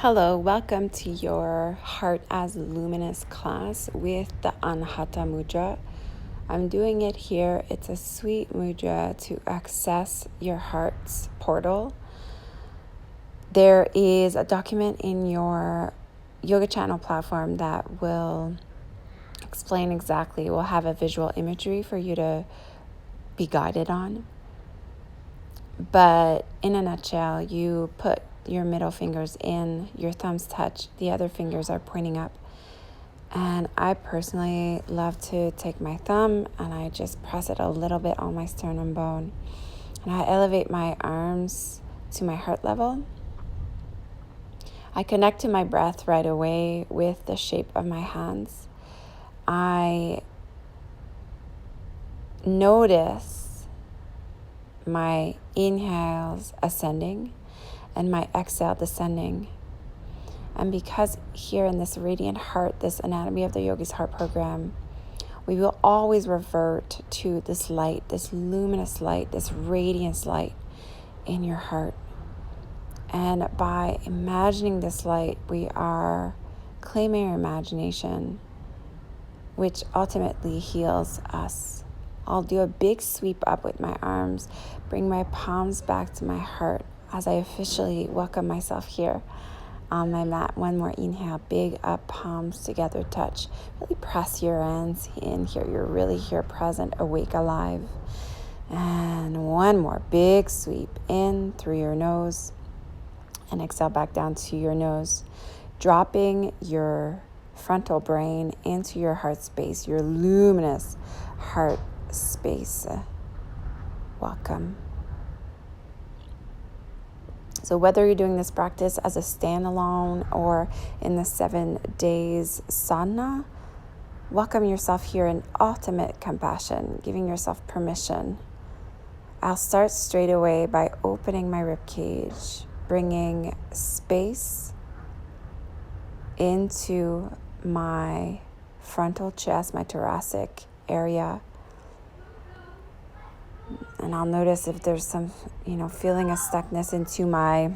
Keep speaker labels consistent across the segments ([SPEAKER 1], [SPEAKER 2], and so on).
[SPEAKER 1] Hello, welcome to your Heart as Luminous class with the Anahata Mudra. I'm doing it here. It's a sweet mudra to access your heart's portal. There is a document in your yoga channel platform that will explain exactly, will have a visual imagery for you to be guided on. But in a nutshell, you put your middle fingers in, your thumbs touch, the other fingers are pointing up. And I personally love to take my thumb and I just press it a little bit on my sternum bone. And I elevate my arms to my heart level. I connect to my breath right away with the shape of my hands. I notice my inhales ascending and my exhale descending. And because here in this radiant heart, this Anatomy of the Yogi's Heart program, we will always revert to this light, this luminous light, this radiance light in your heart. And by imagining this light, we are claiming our imagination, which ultimately heals us. I'll do a big sweep up with my arms, bring my palms back to my heart as I officially welcome myself here on my mat. One more inhale, big up, palms together, touch. Really press your hands in here. You're really here, present, awake, alive. And one more big sweep in through your nose and exhale back down to your nose, dropping your frontal brain into your heart space, your luminous heart space. Welcome. So whether you're doing this practice as a standalone or in the 7 days sadhana, welcome yourself here in ultimate compassion, giving yourself permission. I'll start straight away by opening my ribcage, bringing space into my frontal chest, my thoracic area. And I'll notice if there's some, feeling of stuckness into my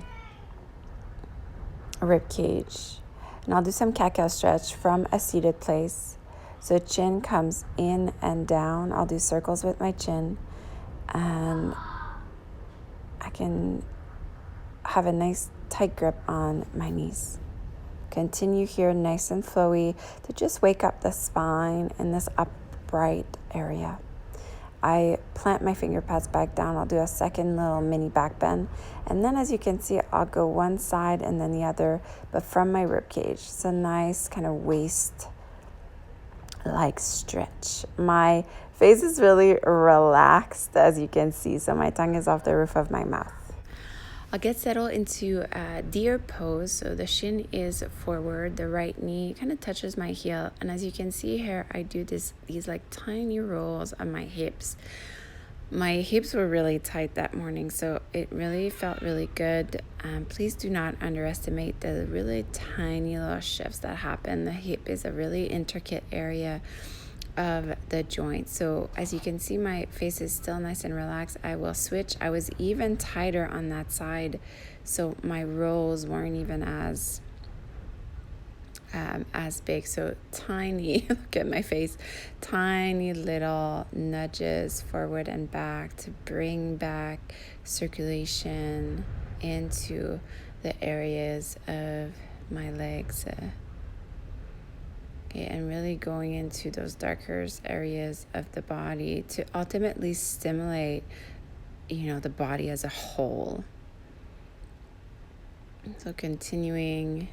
[SPEAKER 1] rib cage. And I'll do some cat-cow stretch from a seated place. So chin comes in and down. I'll do circles with my chin. And I can have a nice tight grip on my knees. Continue here nice and flowy to just wake up the spine in this upright area. I plant my finger pads back down. I'll do a second little mini back bend. And then as you can see, I'll go one side and then the other, but from my rib cage. It's a nice kind of waist-like stretch. My face is really relaxed, as you can see. So my tongue is off the roof of my mouth. I'll get settled into a deer pose. So the shin is forward, the right knee kind of touches my heel. And as you can see here, I do these like tiny rolls on my hips. My hips were really tight that morning, so it really felt really good. Please do not underestimate the really tiny little shifts that happen. The hip is a really intricate area of the joint. So as you can see, my face is still nice and relaxed. I will switch. I was even tighter on that side, so my rolls weren't even as big. So tiny, look at my face, tiny little nudges forward and back to bring back circulation into the areas of my legs. And really going into those darker areas of the body to ultimately stimulate, the body as a whole. So continuing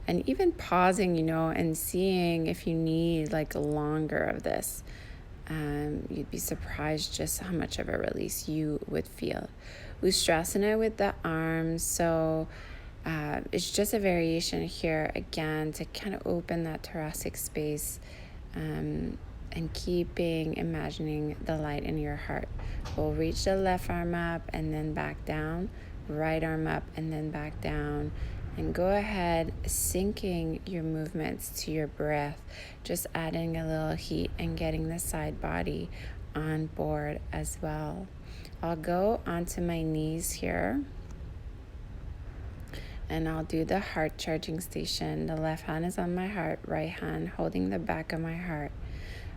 [SPEAKER 1] and even pausing, and seeing if you need like longer of this. You'd be surprised just how much of a release you would feel. Ustrasana with the arms. So it's just a variation here again to kind of open that thoracic space and imagining the light in your heart. We'll reach the left arm up and then back down, right arm up and then back down. And go ahead, syncing your movements to your breath, just adding a little heat and getting the side body on board as well. I'll go onto my knees here. And I'll do the heart charging station. The left hand is on my heart, right hand holding the back of my heart.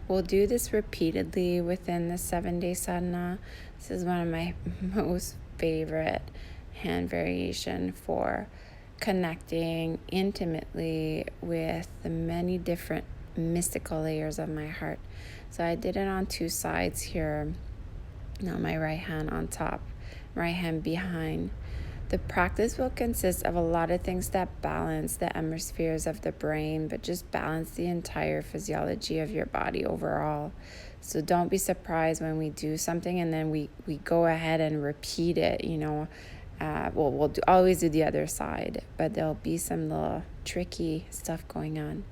[SPEAKER 1] We'll do this repeatedly within the 7-day sadhana. This is one of my most favorite hand variation for connecting intimately with the many different mystical layers of my heart. So I did it on 2 sides here. Now my right hand on top, right hand behind. The practice will consist of a lot of things that balance the hemispheres of the brain, but just balance the entire physiology of your body overall. So don't be surprised when we do something and then we go ahead and repeat it, we'll always do the other side, but there'll be some little tricky stuff going on.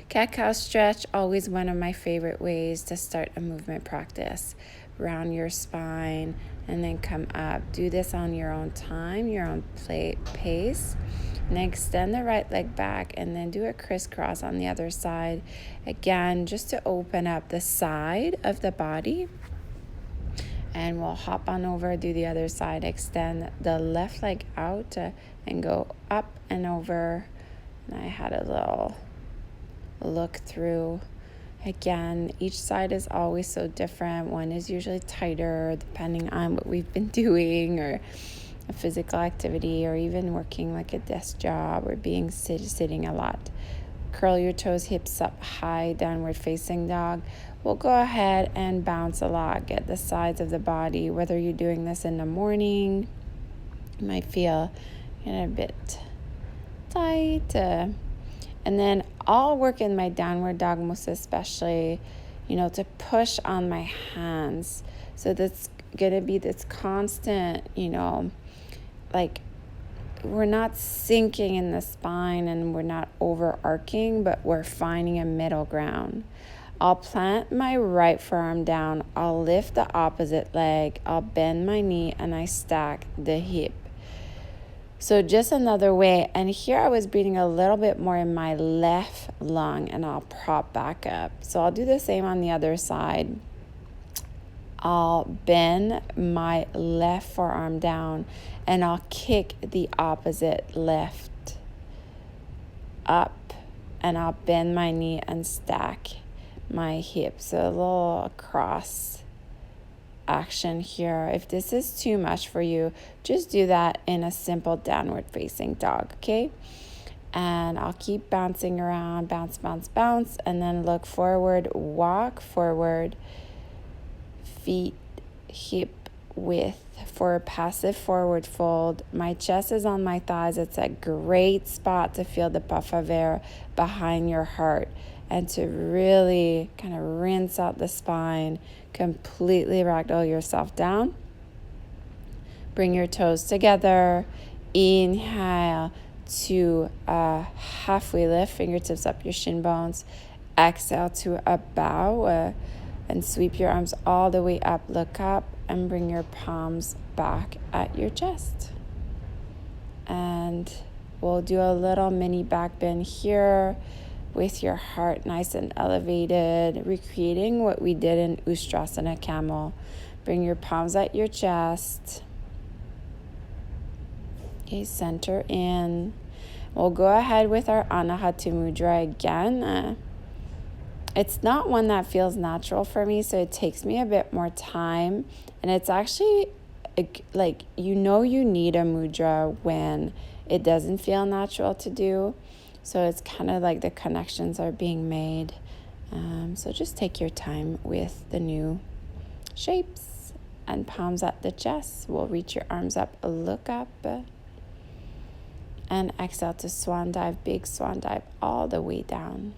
[SPEAKER 1] Cat-cow stretch, always one of my favorite ways to start a movement practice. Round your spine and then come up. Do this on your own time, your own pace. And then extend the right leg back and then do a crisscross on the other side. Again, just to open up the side of the body. And we'll hop on over, do the other side. Extend the left leg out and go up and over. And I had a little look through. Again, each side is always so different. One is usually tighter depending on what we've been doing or a physical activity or even working like a desk job or being sitting a lot. Curl your toes, hips up high, downward facing dog. We'll go ahead and bounce a lot. Get the sides of the body, whether you're doing this in the morning, you might feel a bit tight. And then I'll work in my downward dog most especially, to push on my hands. So that's going to be this constant, like we're not sinking in the spine and we're not overarching, but we're finding a middle ground. I'll plant my right forearm down. I'll lift the opposite leg. I'll bend my knee and I stack the hip. So just another way, and here I was breathing a little bit more in my left lung and I'll prop back up. So I'll do the same on the other side. I'll bend my left forearm down and I'll kick the opposite left up and I'll bend my knee and stack my hips. So a little cross action here. If this is too much for you, just do that in a simple downward facing dog, okay? And I'll keep bouncing around, bounce, bounce, bounce, and then look forward, walk forward, feet hip width for a passive forward fold. My chest is on my thighs. It's a great spot to feel the puff of air behind your heart and to really kind of rinse out the spine, completely ragdoll yourself down. Bring your toes together. Inhale to a halfway lift, fingertips up your shin bones. Exhale to a bow and sweep your arms all the way up. Look up and bring your palms back at your chest. And we'll do a little mini back bend here with your heart nice and elevated, recreating what we did in Ustrasana Camel. Bring your palms at your chest. Okay, center in. We'll go ahead with our Anahata Mudra again. It's not one that feels natural for me, so it takes me a bit more time. And it's actually like, you need a mudra when it doesn't feel natural to do. So it's kind of like the connections are being made. So just take your time with the new shapes. And palms at the chest. We'll reach your arms up, look up. And exhale to swan dive, big swan dive all the way down.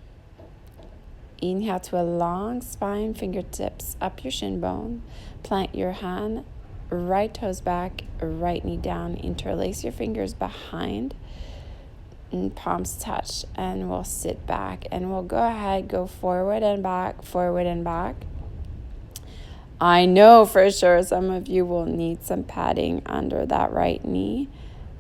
[SPEAKER 1] Inhale to a long spine, fingertips up your shin bone. Plant your hand, right toes back, right knee down. Interlace your fingers behind. And palms touch, and we'll sit back and we'll go ahead, go forward and back, forward and back. I know for sure some of you will need some padding under that right knee,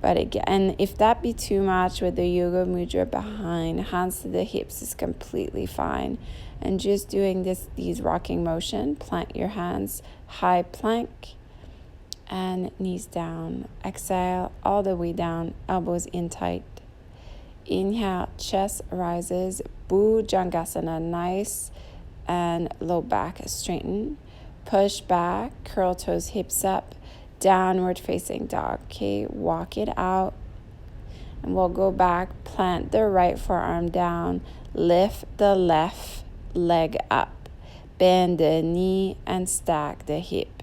[SPEAKER 1] but again, if that be too much with the yoga mudra behind, hands to the hips is completely fine. And just doing these rocking motion, plant your hands, high plank, and knees down. Exhale all the way down, elbows in tight. Inhale, chest rises, Bhujangasana, nice and low back straighten. Push back, curl toes, hips up, downward facing dog. Okay, walk it out. And we'll go back, plant the right forearm down, lift the left leg up, bend the knee and stack the hip.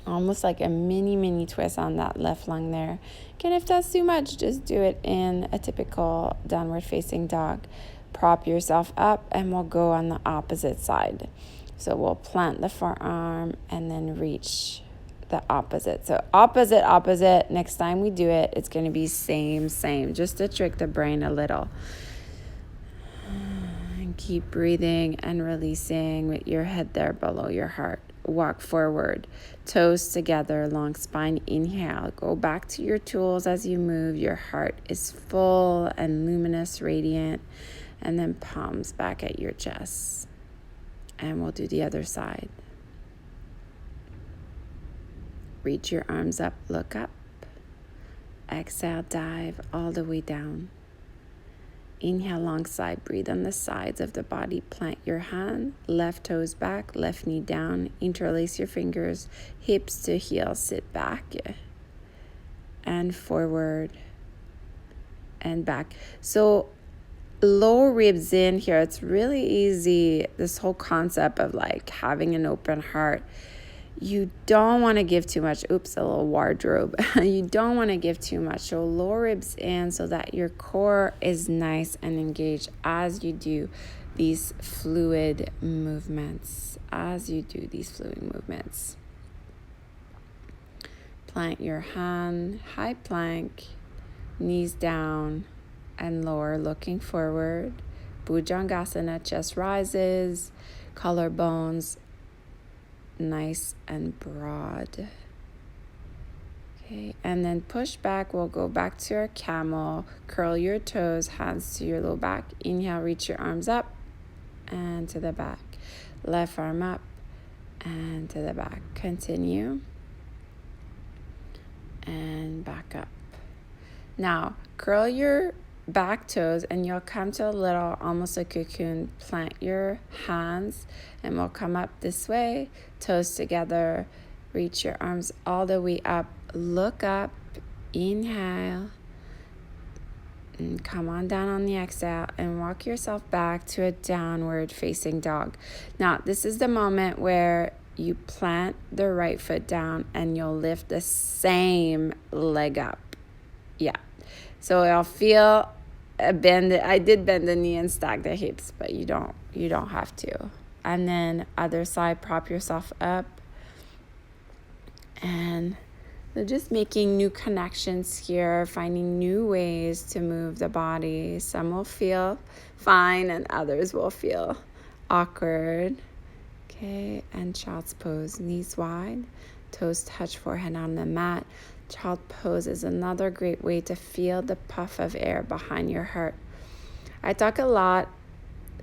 [SPEAKER 1] Almost like a mini twist on that left lung there. Again, if that's too much, just do it in a typical downward facing dog. Prop yourself up and we'll go on the opposite side. So we'll plant the forearm and then reach the opposite. So opposite. Next time we do it, it's going to be same, just to trick the brain a little. And keep breathing and releasing with your head there below your heart. Walk forward, toes together, long spine, inhale. Go back to your tools as you move. Your heart is full and luminous, radiant. And then palms back at your chest. And we'll do the other side. Reach your arms up, look up. Exhale, dive all the way down. Inhale, long side, breathe on the sides of the body. Plant your hand, left toes back, left knee down. Interlace your fingers, hips to heel, sit back. And forward and back. So lower ribs in here, it's really easy. This whole concept of like having an open heart. You don't want to give too much. Oops, a little wardrobe. You don't want to give too much. So lower ribs in so that your core is nice and engaged as you do these fluid movements. Plant your hand, high plank, knees down and lower, looking forward. Bhujangasana, chest rises, collarbones nice and broad. Okay, and then push back. We'll go back to our camel. Curl your toes, hands to your low back. Inhale, reach your arms up and to the back. Left arm up and to the back. Continue. And back up. Now, curl your back toes and you'll come to a little, almost a cocoon. Plant your hands and we'll come up this way, toes together. Reach your arms all the way up. Look up. Inhale. And come on down on the exhale and walk yourself back to a downward facing dog. Now, this is the moment where you plant the right foot down and you'll lift the same leg up. Yeah. So I'll feel a bend. I did bend the knee and stack the hips, but you don't have to. And then other side, prop yourself up. And so just making new connections here, finding new ways to move the body. Some will feel fine and others will feel awkward. Okay, and child's pose, knees wide, toes touch forehead on the mat. Child pose is another great way to feel the puff of air behind your heart. I talk a lot,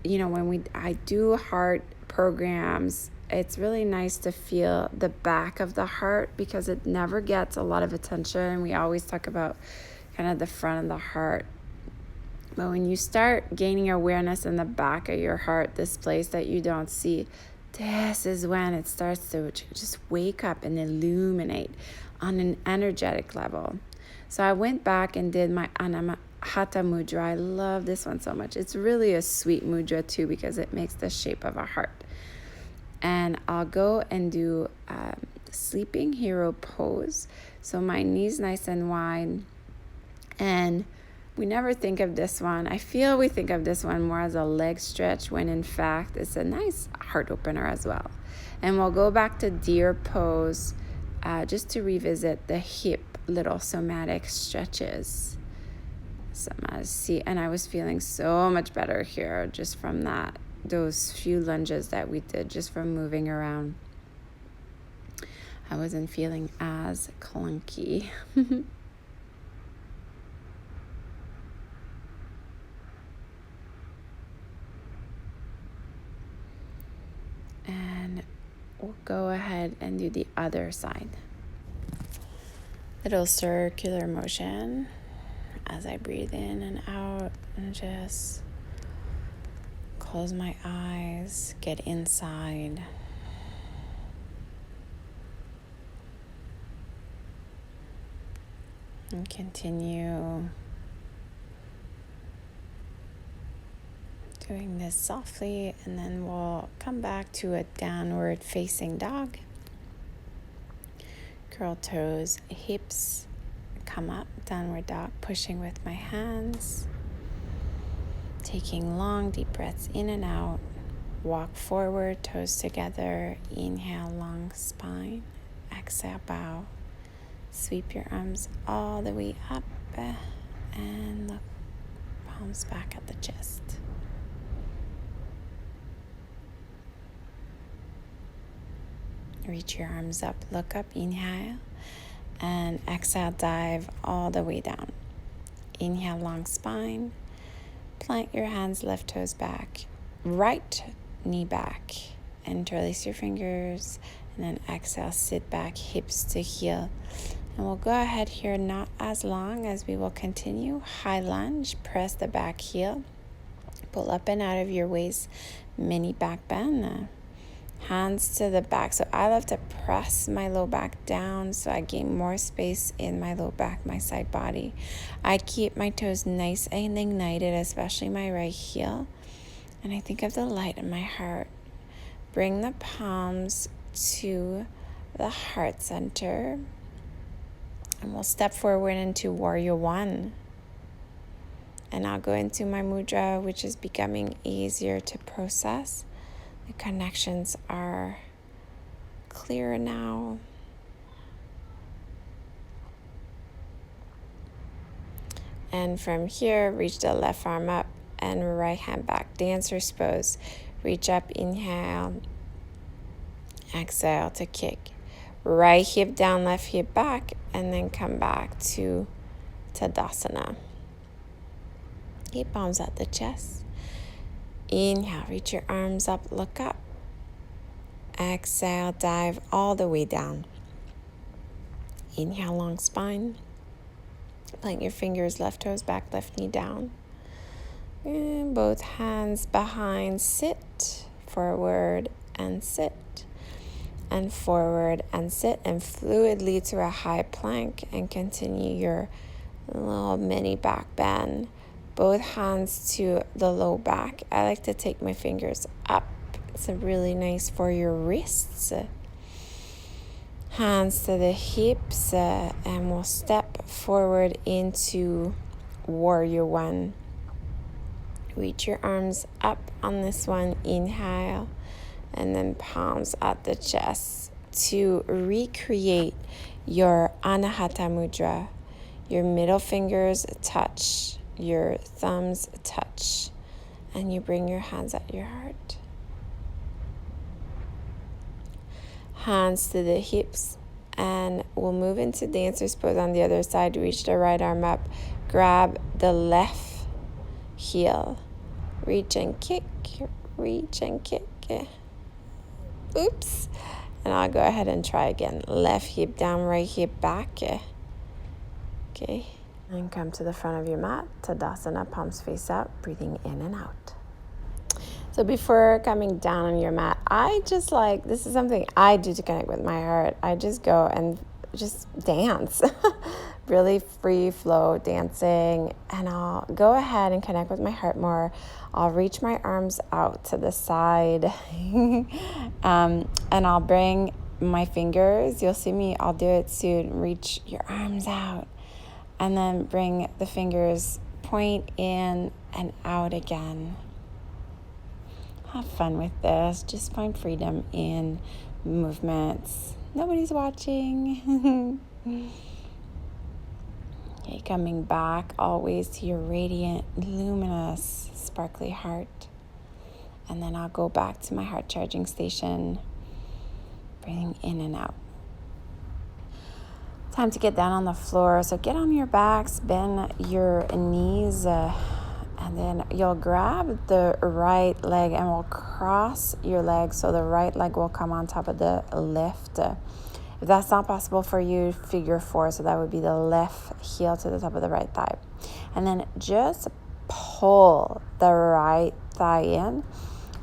[SPEAKER 1] when I do heart programs, it's really nice to feel the back of the heart because it never gets a lot of attention. We always talk about kind of the front of the heart. But when you start gaining awareness in the back of your heart, this place that you don't see, this is when it starts to just wake up and illuminate on an energetic level. So I went back and did my Anahata Mudra. I love this one so much. It's really a sweet mudra too because it makes the shape of a heart. And I'll go and do sleeping hero pose. So my knees nice and wide. And we never think of this one. I feel we think of this one more as a leg stretch when in fact it's a nice heart opener as well. And we'll go back to deer pose just to revisit the hip little somatic stretches. And I was feeling so much better here just from those few lunges that we did just from moving around. I wasn't feeling as clunky. And we'll go ahead and do the other side. Little circular motion as I breathe in and out, and just close my eyes, get inside. And continue doing this softly, and then we'll come back to a downward facing dog. Curl toes, hips come up, downward dog, pushing with my hands. Taking long, deep breaths in and out. Walk forward, toes together. Inhale, long spine. Exhale, bow. Sweep your arms all the way up and look, palms back at the chest. Reach your arms up, look up, inhale, and exhale, dive all the way down. Inhale, long spine. Plant your hands, left toes back, right knee back. Interlace your fingers, and then exhale, sit back, hips to heel. And we'll go ahead here, not as long as we will continue. High lunge, press the back heel. Pull up and out of your waist, mini back bend. Hands to the back. So I love to press my low back down so I gain more space in my low back, my side body. I keep my toes nice and ignited, especially my right heel. And I think of the light in my heart. Bring the palms to the heart center. And we'll step forward into Warrior One. And I'll go into my mudra, which is becoming easier to process. The connections are clearer now. And from here, reach the left arm up and right hand back. Dancer's pose. Reach up, inhale. Exhale to kick. Right hip down, left hip back, and then come back to Tadasana. Keep palms at the chest. Inhale, reach your arms up, look up. Exhale, dive all the way down. Inhale, long spine. Plant your fingers, left toes back, left knee down. And both hands behind, sit, forward and sit. And forward and sit, and fluidly to a high plank, and continue your little mini back bend. Both hands to the low back. I like to take my fingers up. It's really nice for your wrists. Hands to the hips, and we'll step forward into Warrior One. Reach your arms up on this one. Inhale, and then palms at the chest to recreate your Anahata Mudra. Your middle fingers touch. Your thumbs touch, and you bring your hands at your heart. Hands to the hips, and we'll move into dancer's pose on the other side. Reach the right arm up, grab the left heel, reach and kick, reach and kick. Oops. And I'll go ahead and try again. Left hip down, right hip back. Okay. And come to the front of your mat, Tadasana, palms face out, breathing in and out. So before coming down on your mat, I just this is something I do to connect with my heart. I just go and just dance, really free flow dancing. And I'll go ahead and connect with my heart more. I'll reach my arms out to the side and I'll bring my fingers. You'll see me, I'll do it soon. Reach your arms out. And then bring the fingers, point in and out again. Have fun with this. Just find freedom in movements. Nobody's watching. Okay, coming back always to your radiant, luminous, sparkly heart. And then I'll go back to my heart charging station, breathing in and out. Time to get down on the floor. So get on your backs, bend your knees, and then you'll grab the right leg and we'll cross your leg. So the right leg will come on top of the left. If that's not possible for you, figure 4. So that would be the left heel to the top of the right thigh. And then just pull the right thigh in.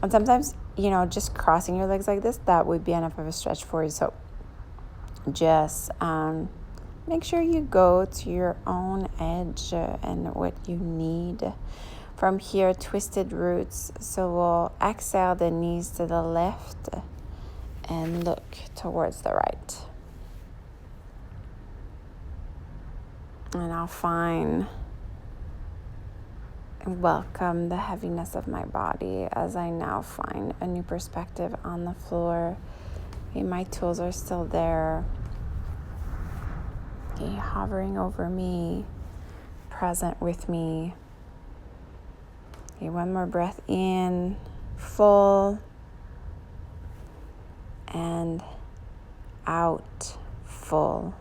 [SPEAKER 1] And sometimes, just crossing your legs like this, that would be enough of a stretch for you. So just make sure you go to your own edge and what you need. From here, twisted roots. So we'll exhale the knees to the left and look towards the right. And I'll find and welcome the heaviness of my body as I now find a new perspective on the floor. Okay, my tools are still there. Okay, hovering over me, present with me. Okay, one more breath in, full, and out, full.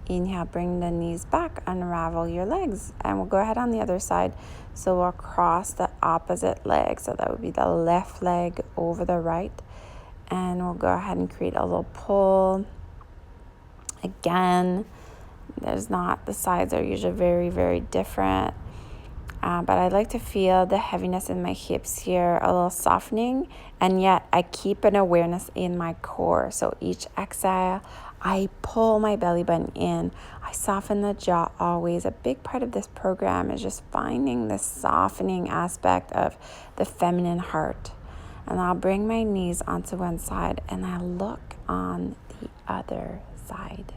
[SPEAKER 1] Inhale, bring the knees back, unravel your legs, and we'll go ahead on the other side. So we'll cross the opposite leg. So that would be the left leg over the right. And we'll go ahead and create a little pull. Again, the sides are usually very, very different. But I like to feel the heaviness in my hips here, a little softening, and yet I keep an awareness in my core. So each exhale, I pull my belly button in. I soften the jaw always. A big part of this program is just finding this softening aspect of the feminine heart. And I'll bring my knees onto one side and I look on the other side.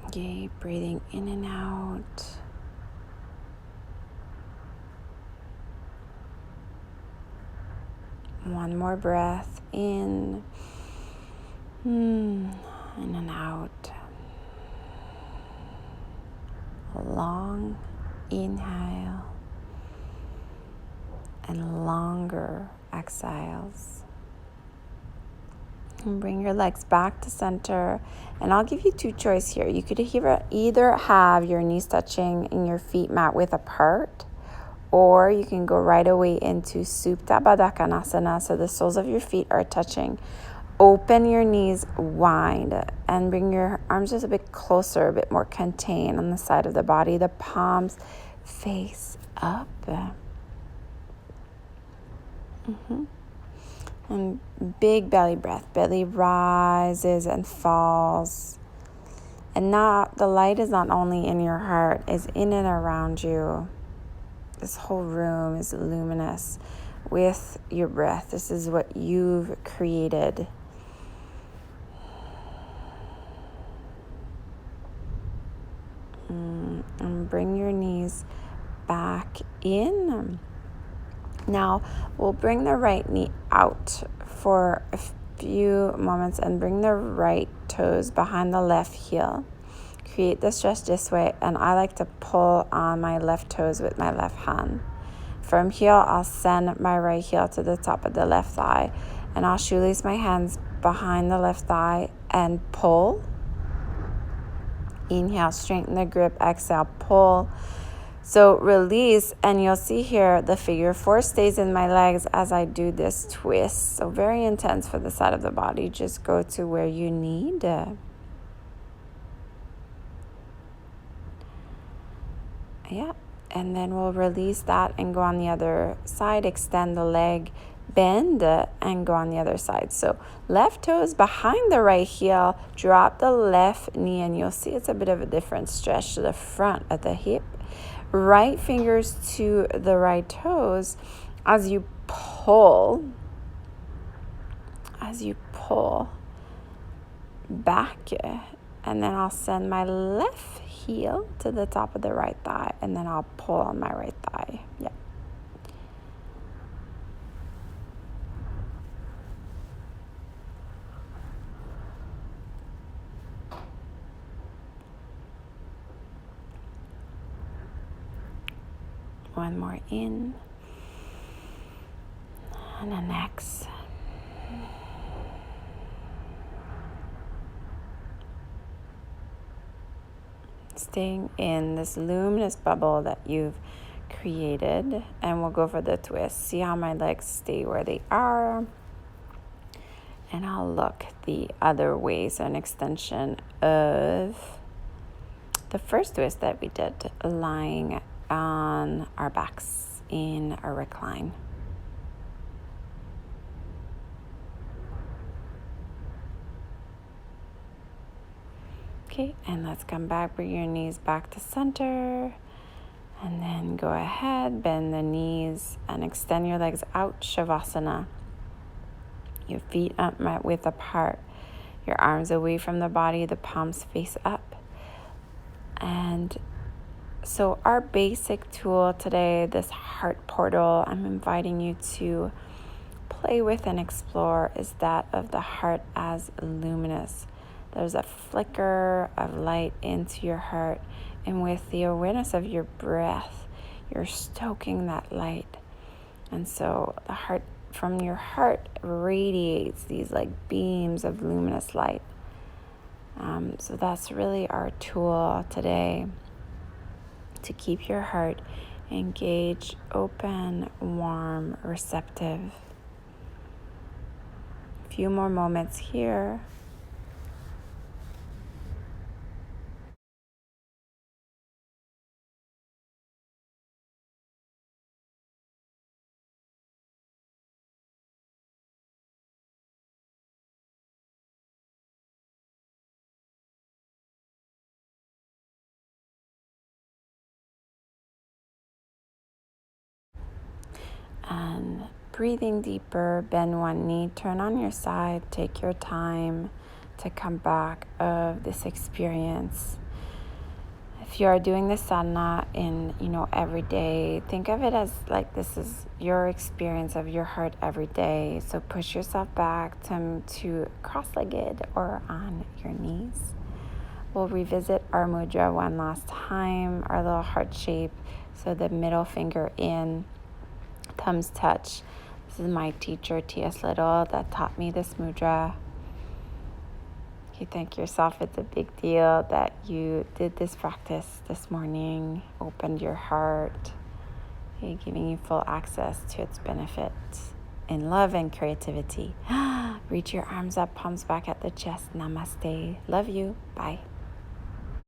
[SPEAKER 1] Okay, breathing in and out. One more breath in and out. A long inhale and longer exhales. And bring your legs back to center. And I'll give you 2 choices here. You could either have your knees touching and your feet mat width apart, or you can go right away into Supta Baddha Konasana, so the soles of your feet are touching. Open your knees wide and bring your arms just a bit closer, a bit more contained on the side of the body. The palms face up. And big belly breath. Belly rises and falls. And now the light is not only in your heart, it's in and around you. This whole room is luminous with your breath. This is what you've created. And bring your knees back in. Now we'll bring the right knee out for a few moments and bring the right toes behind the left heel. Create the stretch this way, and I like to pull on my left toes with my left hand. From here, I'll send my right heel to the top of the left thigh, and I'll shoelace my hands behind the left thigh and pull. Inhale, straighten the grip. Exhale, pull. So release, and you'll see here the figure 4 stays in my legs as I do this twist. So very intense for the side of the body. Just go to where you need. Yeah, and then we'll release that and go on the other side. Extend the leg, bend, and go on the other side. So left toes behind the right heel, drop the left knee, and you'll see it's a bit of a different stretch to the front at the hip. Right fingers to the right toes as you pull back, and then I'll send my left heel to the top of the right thigh, and then I'll pull on my right thigh. Yeah. One more in, and then next. Staying in this luminous bubble that you've created, and we'll go for the twist. See how my legs stay where they are. And I'll look the other way, so an extension of the first twist that we did, lying on our backs in a recline. Okay, and let's come back, bring your knees back to center, and then go ahead, bend the knees and extend your legs out, Shavasana. Your feet up, width apart, your arms away from the body, the palms face up. And so our basic tool today, this heart portal, I'm inviting you to play with and explore, is that of the heart as luminous. There's a flicker of light into your heart, and with the awareness of your breath, you're stoking that light. And so the heart, from your heart, radiates these like beams of luminous light. So that's really our tool today, to keep your heart engaged, open, warm, receptive. A few more moments here. And breathing deeper, bend one knee, turn on your side, take your time to come back of this experience. If you are doing the sadhana in, every day, think of it as like this is your experience of your heart every day. So push yourself back to cross-legged or on your knees. We'll revisit our mudra one last time, our little heart shape. So the middle finger in, thumbs touch. This is my teacher, T.S. Little, that taught me this mudra. You thank yourself. It's a big deal that you did this practice this morning, opened your heart, giving you full access to its benefits in love and creativity. Reach your arms up, palms back at the chest. Namaste. Love you. Bye.